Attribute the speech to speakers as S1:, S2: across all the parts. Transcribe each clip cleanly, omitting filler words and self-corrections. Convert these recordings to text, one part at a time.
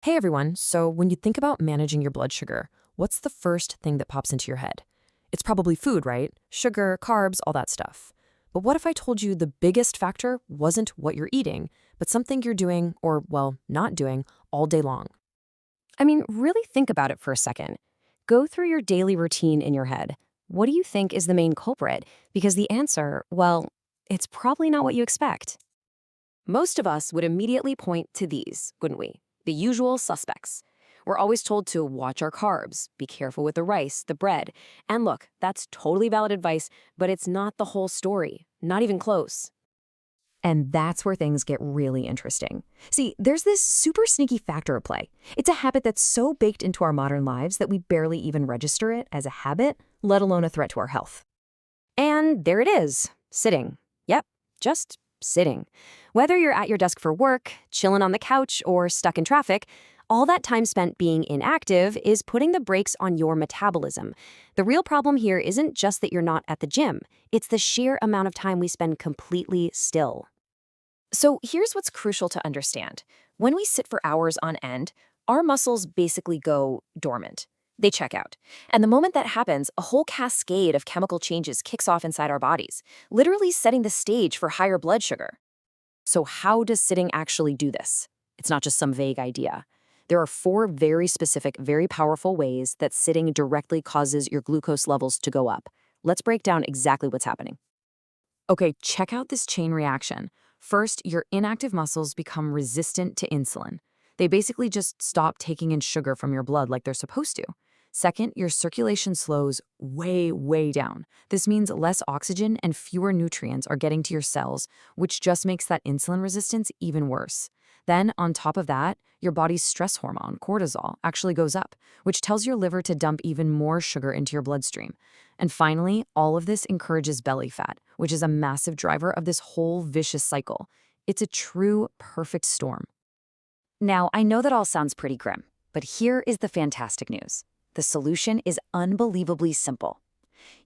S1: Hey everyone, so when you think about managing your blood sugar, what's the first thing that pops into your head? It's probably food, right? Sugar, carbs, all that stuff. But what if I told you the biggest factor wasn't what you're eating, but something you're doing, or, well, not doing, all day long?
S2: Really think about it for a second. Go through your daily routine in your head. What do you think is the main culprit? Because the answer, well, it's probably not what you expect. Most of us would immediately point to these, wouldn't we? The usual suspects. We're always told to watch our carbs, be careful with the rice, the bread. And look, that's totally valid advice, but it's not the whole story, not even close. And that's where things get really interesting. See, there's this super sneaky factor at play. It's a habit that's so baked into our modern lives that we barely even register it as a habit, let alone a threat to our health. And there it is, sitting. Yep, just sitting. Whether you're at your desk for work, chilling on the couch, or stuck in traffic, all that time spent being inactive is putting the brakes on your metabolism. The real problem here isn't just that you're not at the gym, it's the sheer amount of time we spend completely still. So here's what's crucial to understand. When we sit for hours on end, our muscles basically go dormant. They check out. And the moment that happens, a whole cascade of chemical changes kicks off inside our bodies, literally setting the stage for higher blood sugar. So how does sitting actually do this? It's not just some vague idea. There are four very specific, very powerful ways that sitting directly causes your glucose levels to go up. Let's break down exactly what's happening.
S1: Okay, check out this chain reaction. First, your inactive muscles become resistant to insulin. They basically just stop taking in sugar from your blood like they're supposed to. Second, your circulation slows way, way down. This means less oxygen and fewer nutrients are getting to your cells, which just makes that insulin resistance even worse. Then, on top of that, your body's stress hormone, cortisol, actually goes up, which tells your liver to dump even more sugar into your bloodstream. And finally, all of this encourages belly fat, which is a massive driver of this whole vicious cycle. It's a true perfect storm.
S2: Now, I know that all sounds pretty grim, but here is the fantastic news. The solution is unbelievably simple.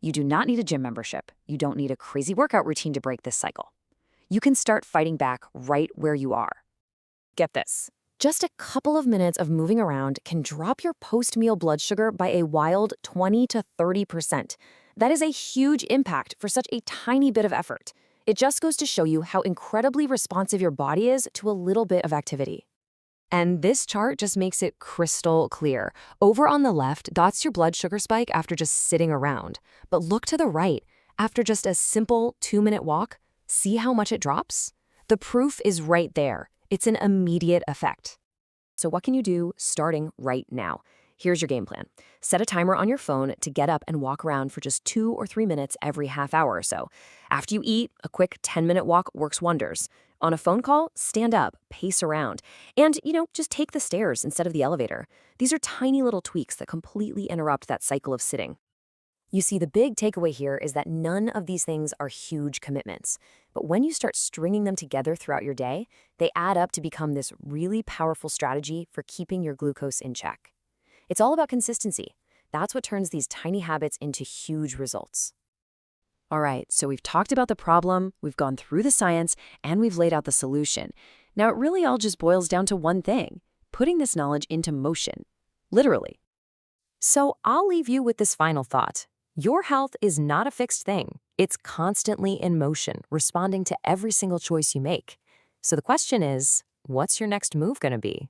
S2: You do not need a gym membership. You don't need a crazy workout routine to break this cycle. You can start fighting back right where you are. Get this. Just a couple of minutes of moving around can drop your post-meal blood sugar by a wild 20 to 30%. That is a huge impact for such a tiny bit of effort. It just goes to show you how incredibly responsive your body is to a little bit of activity. And this chart just makes it crystal clear. Over on the left, that's your blood sugar spike after just sitting around. But look to the right. After just a simple 2-minute walk, see how much it drops? The proof is right there. It's an immediate effect. So what can you do starting right now? Here's your game plan. Set a timer on your phone to get up and walk around for just 2 or 3 minutes every half hour or so. After you eat, a quick 10-minute walk works wonders. On a phone call, stand up, pace around, and, just take the stairs instead of the elevator. These are tiny little tweaks that completely interrupt that cycle of sitting. You see, the big takeaway here is that none of these things are huge commitments. But when you start stringing them together throughout your day, they add up to become this really powerful strategy for keeping your glucose in check. It's all about consistency. That's what turns these tiny habits into huge results. All right, so we've talked about the problem, we've gone through the science, and we've laid out the solution. Now it really all just boils down to one thing: putting this knowledge into motion. Literally. So I'll leave you with this final thought. Your health is not a fixed thing. It's constantly in motion, responding to every single choice you make. So the question is, what's your next move going to be?